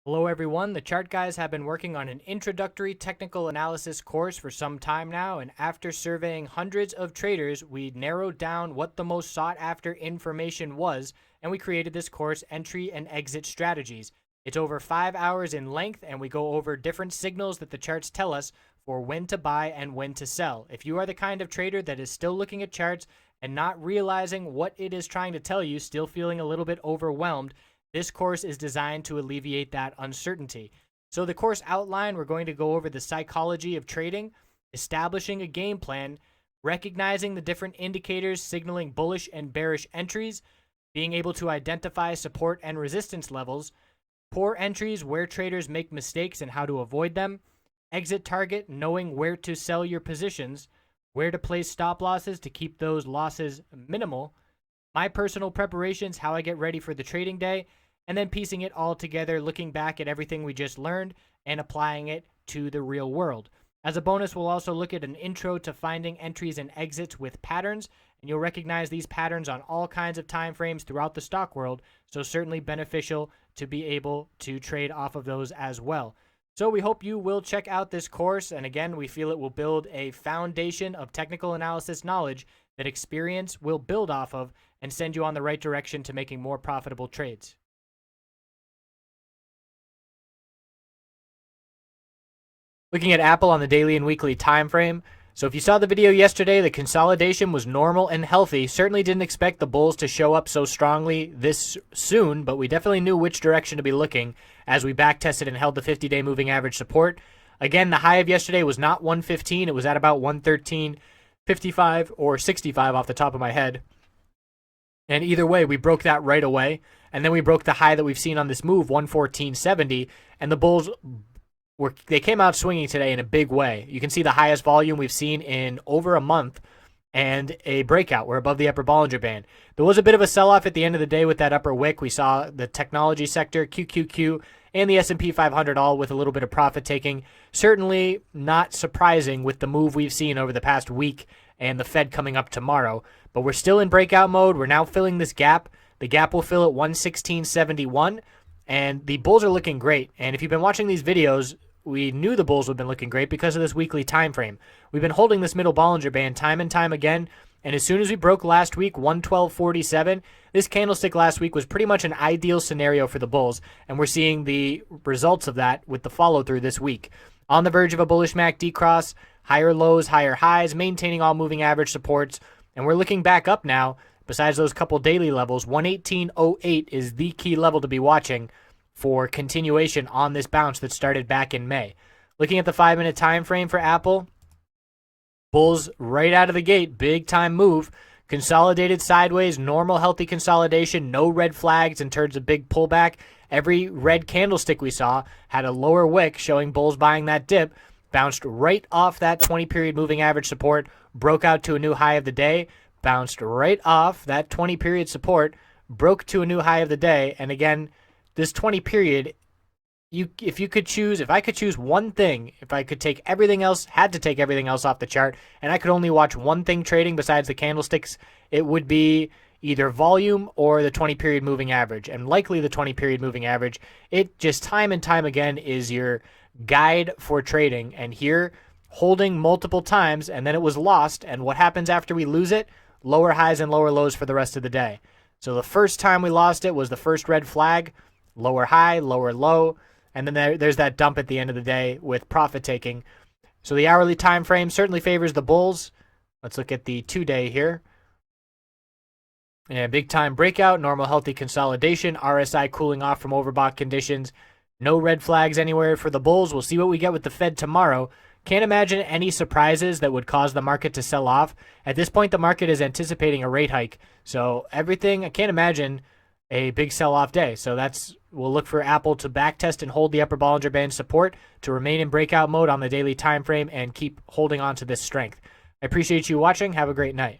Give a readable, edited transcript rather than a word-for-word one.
Hello everyone, the chart guys have been working on an introductory technical analysis course for some time now, and after surveying hundreds of traders, we narrowed down what the most sought after information was, and we created this course, Entry and Exit Strategies. It's over 5 hours in length, and we go over different signals that the charts tell us for when to buy and when to sell. If you are the kind of trader that is still looking at charts and not realizing what it is trying to tell you, still feeling a little bit overwhelmed, this course is designed to alleviate that uncertainty. So the course outline, we're going to go over the psychology of trading, establishing a game plan, recognizing the different indicators signaling bullish and bearish entries, being able to identify support and resistance levels, poor entries where traders make mistakes and how to avoid them, exit target, knowing where to sell your positions, where to place stop losses to keep those losses minimal, my personal preparations, how I get ready for the trading day, and then piecing it all together, looking back at everything we just learned and applying it to the real world. As a bonus, we'll also look at an intro to finding entries and exits with patterns, and you'll recognize these patterns on all kinds of time frames throughout the stock world, so certainly beneficial to be able to trade off of those as well. So we hope you will check out this course, and again, we feel it will build a foundation of technical analysis knowledge that experience will build off of and send you on the right direction to making more profitable trades. Looking at Apple on the daily and weekly time frame. So if you saw the video yesterday, the consolidation was normal and healthy. Certainly didn't expect the bulls to show up so strongly this soon, but we definitely knew which direction to be looking as we backtested and held the 50-day moving average support. Again, the high of yesterday was not 115. It was at about 113.55 or 65 off the top of my head. And either way, we broke that right away. And then we broke the high that we've seen on this move, 114.70, and the bulls they came out swinging today in a big way. You can see the highest volume we've seen in over a month and a breakout. We're above the upper Bollinger Band. There was a bit of a sell-off at the end of the day with that upper wick. We saw the technology sector, QQQ, and the S&P 500 all with a little bit of profit taking. Certainly not surprising with the move we've seen over the past week and the Fed coming up tomorrow. But we're still in breakout mode. We're now filling this gap. The gap will fill at 116.71. And the bulls are looking great. And if you've been watching these videos, we knew the bulls would have been looking great because of this weekly time frame. We've been holding this middle Bollinger Band time and time again. And as soon as we broke last week, 112.47, this candlestick last week was pretty much an ideal scenario for the bulls. And we're seeing the results of that with the follow-through this week. On the verge of a bullish MACD cross, higher lows, higher highs, maintaining all moving average supports. And we're looking back up now. Besides those couple daily levels, 118.08 is the key level to be watching for continuation on this bounce that started back in May. Looking at the 5-minute time frame for Apple, bulls right out of the gate, big time move, consolidated sideways, normal healthy consolidation, no red flags in terms of big pullback. Every red candlestick we saw had a lower wick showing bulls buying that dip, bounced right off that 20-period moving average support, broke out to a new high of the day, bounced right off that 20-period support, broke to a new high of the day, and again, this 20-period, if I could choose one thing, if I could take everything else, had to take everything else off the chart, and I could only watch one thing trading besides the candlesticks, it would be either volume or the 20-period moving average, and likely the 20-period moving average. It just time and time again is your guide for trading, and here, holding multiple times, and then it was lost, and what happens after we lose it? Lower highs and lower lows for the rest of the day. So the first time we lost it was the first red flag, lower high, lower low, and then there's that dump at the end of the day with profit taking. So the hourly time frame certainly favors the bulls. Let's look at the 2-day here. And big time breakout, normal healthy consolidation, RSI cooling off from overbought conditions. No red flags anywhere for the bulls. We'll see what we get with the Fed tomorrow. Can't imagine any surprises that would cause the market to sell off. At this point, the market is anticipating a rate hike. So everything, I can't imagine a big sell-off day. So we'll look for Apple to backtest and hold the upper Bollinger Band support, to remain in breakout mode on the daily time frame and keep holding on to this strength. I appreciate you watching. Have a great night.